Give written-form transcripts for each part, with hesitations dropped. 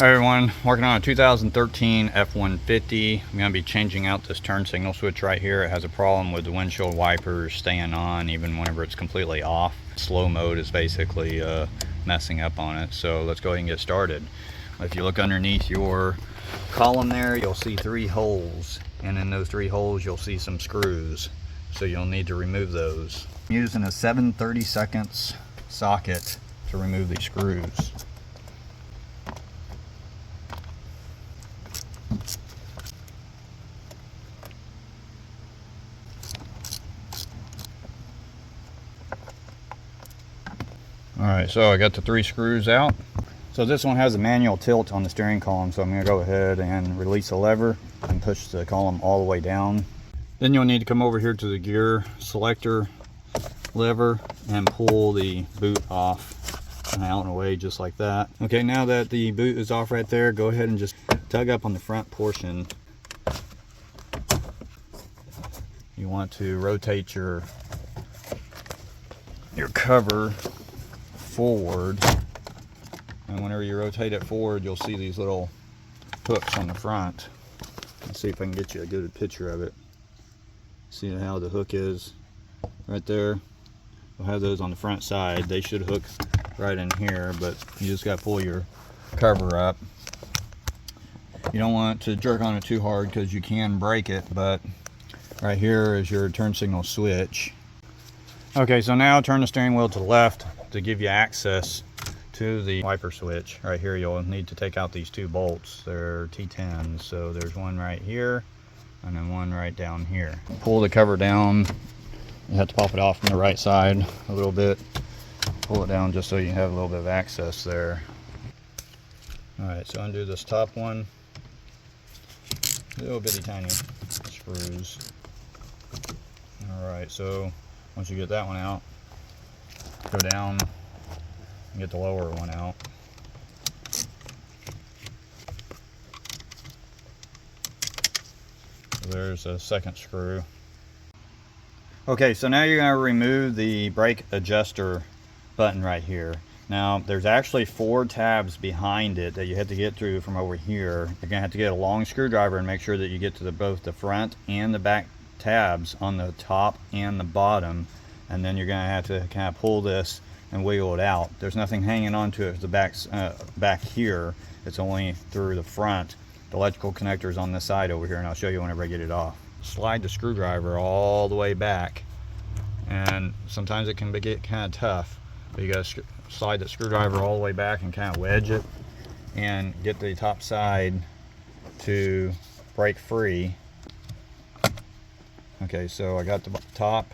Hi everyone, working on a 2013 F150. I'm going to be changing out this turn signal switch right here. It has a problem with the windshield wipers staying on even whenever it's completely off. Slow mode is basically messing up on it. So let's go ahead and get started. If you look underneath your column there, you'll see 3 holes. And in those 3 holes, you'll see some screws. So you'll need to remove those. I'm using a 7/32 socket to remove these screws. Alright, so I got the 3 screws out. So this one has a manual tilt on the steering column, so I'm going to go ahead and release the lever and push the column all the way down. Then you'll need to come over here to the gear selector lever and pull the boot off and out and away just like that. Okay, now that the boot is off right there, go ahead and just tug up on the front portion. You want to rotate your cover forward, and whenever you rotate it forward, you'll see these little hooks on the front. Let's see if I can get you a good picture of it. See how the hook is right there? We'll have those on the front side. They should hook right in here, but you just got to pull your cover up. You don't want to jerk on it too hard because you can break it, but right here is your turn signal switch. Okay, so now turn the steering wheel to the left to give you access to the wiper switch. Right here, you'll need to take out these 2 bolts. They're T10s, so there's one right here and then one right down here. Pull the cover down. You have to pop it off from the right side a little bit. Pull it down just so you have a little bit of access there. Alright, so undo this top one. Little bitty tiny screws. Alright, so once you get that one out, go down and get the lower one out. There's a second screw. Okay, so now you're going to remove the brake adjuster button right here. Now there's actually 4 tabs behind it that you have to get through from over here. You're going to have to get a long screwdriver and make sure that you get to both the front and the back tabs on the top and the bottom, and then you're going to have to kind of pull this and wiggle it out. There's nothing hanging on to it the back here. It's only through the front. The electrical connector is on this side over here, and I'll show you whenever I get it off. Slide the screwdriver all the way back, and sometimes it can get kind of tough, but you got to slide the screwdriver all the way back and kind of wedge it and get the top side to break free. Okay, so I got the top.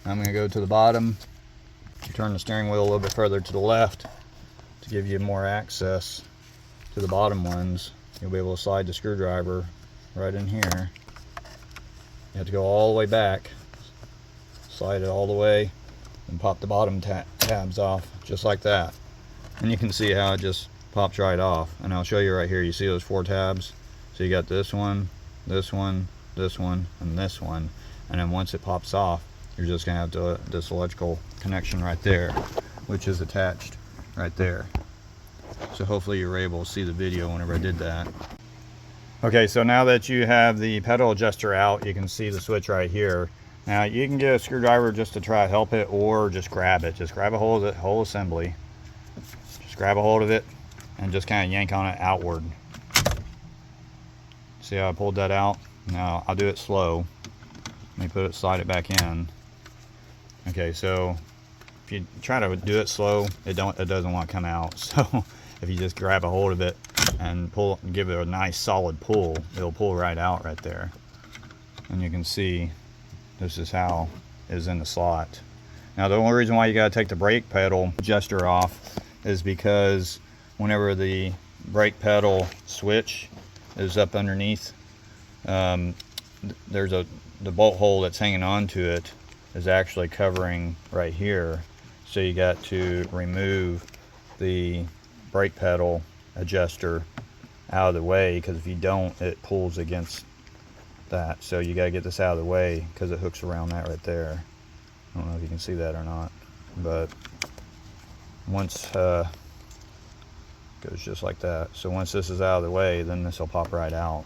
I'm going to go to the bottom. Turn the steering wheel a little bit further to the left to give you more access to the bottom ones. You'll be able to slide the screwdriver right in here. You have to go all the way back, slide it all the way, and pop the bottom tabs off just like that. And you can see how it just pops right off. And I'll show you right here. You see those 4 tabs? So you got this one, this one, this one, and this one. And then once it pops off, you're just going to have this electrical connection right there, which is attached right there. So hopefully you were able to see the video whenever I did that. Okay, so now that you have the pedal adjuster out, you can see the switch right here. Now you can get a screwdriver just to try to help it, or just grab it. Just grab a hold of the whole assembly. Just grab a hold of it and just kind of yank on it outward. See how I pulled that out? Now I'll do it slow. Let me slide it back in. Okay, so if you try to do it slow, it doesn't want to come out. So if you just grab a hold of it and pull, give it a nice solid pull, it'll pull right out right there. And you can see this is how it is in the slot. Now the only reason why you got to take the brake pedal adjuster off is because whenever the brake pedal switch is up underneath, there's the bolt hole that's hanging on to it is actually covering right here. So you got to remove the brake pedal adjuster out of the way, because if you don't, it pulls against that. So you got to get this out of the way because it hooks around that right there. I don't know if you can see that or not, but once Goes just like that. So once this is out of the way, then this will pop right out.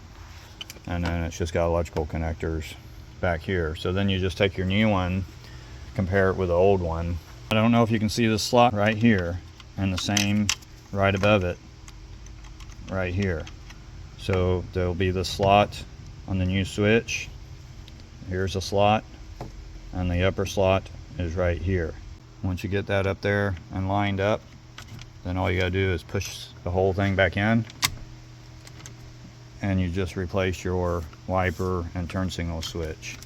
And then it's just got electrical connectors back here. So then you just take your new one, compare it with the old one. I don't know if you can see the slot right here, and the same right above it right here. So there'll be the slot on the new switch. Here's a slot, and the upper slot is right here. Once you get that up there and lined up, then all you gotta do is push the whole thing back in, and you just replace your wiper and turn signal switch.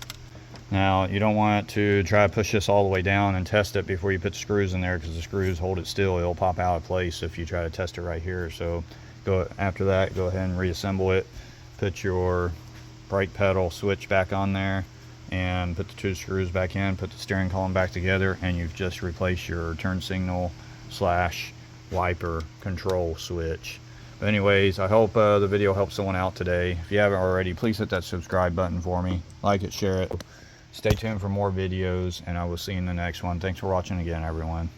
Now, you don't want to try to push this all the way down and test it before you put the screws in there, because the screws hold it still. It'll pop out of place if you try to test it right here. So after that, go ahead and reassemble it. Put your brake pedal switch back on there, and put the 2 screws back in, put the steering column back together, and you've just replaced your turn signal / wiper control switch. But anyways, I hope the video helped someone out today. If you haven't already, please hit that subscribe button for me. Like it, share it. Stay tuned for more videos, and I will see you in the next one. Thanks for watching again, everyone.